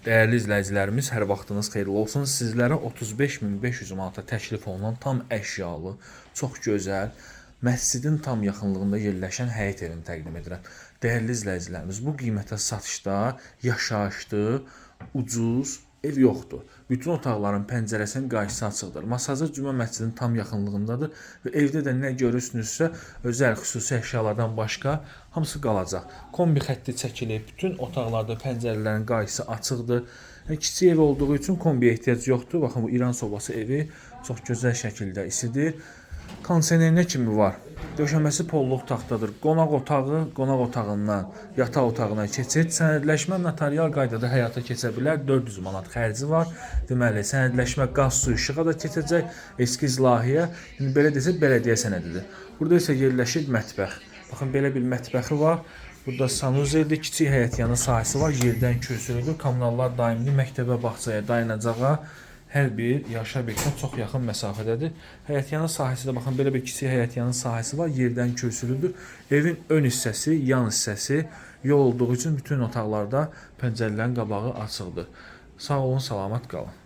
Değerli izləyicilərimiz, hər vaxtınız xeyirli olsun. Sizlərə 35.500 manata təklif olunan tam əşyalı, çox gözəl, məscidin tam yaxınlığında yerləşən həyət evini təqdim edirəm. Değerli izləyicilərimiz, bu qiymətə satışda yaşayışlı, ucuz ev yoxdur. Bütün otaqların pəncərəsinin qarşısı açıqdır. Masajı Cümə məscidinin tam yaxınlığındadır və evdə də nə görürsünüzsə, özəl xüsusi əşyalardan başqa hamısı qalacaq. Kombi xətti çəkilib, bütün otaqlarda pəncərələrin qarşısı açıqdır. Kiçik ev olduğu üçün kombiyə ehtiyac yoxdur. Baxın, bu İran sobası evi çox gözəl şəkildə isidir. Kondisionerinə kimi var. Döşəməsi polluq taxtadır. Qonaq otağı, qonaq otağından yataq otağına keçid. Sənədləşmə notarial qaydada həyata keçə bilər. 400 manat xərci var. Deməli, sənədləşmə qaz, su, işığa da keçəcək. Eskiz layihə, belə desək, bələdiyyə sənədidir. Burada isə yerləşir mətbəx. Baxın, belə bir mətbəxi var. Burada sanuzeldir, kiçik həyətyanı sahəsi var. Yerdən köçürülür. Kommunallar daimi məktəbə, bağçaya, dayanacağa hər bir yaşa obyektinə çox yaxın məsafədədir. Həyətyanı sahəsi də baxın, belə bir kiçik həyətyanı sahəsi var, yerdən köçürüldür. Evin ön hissəsi, yan hissəsi yol olduğu üçün bütün otaqlarda pəncərələrin qabağı açıqdır. Sağ olun, salamat qalın.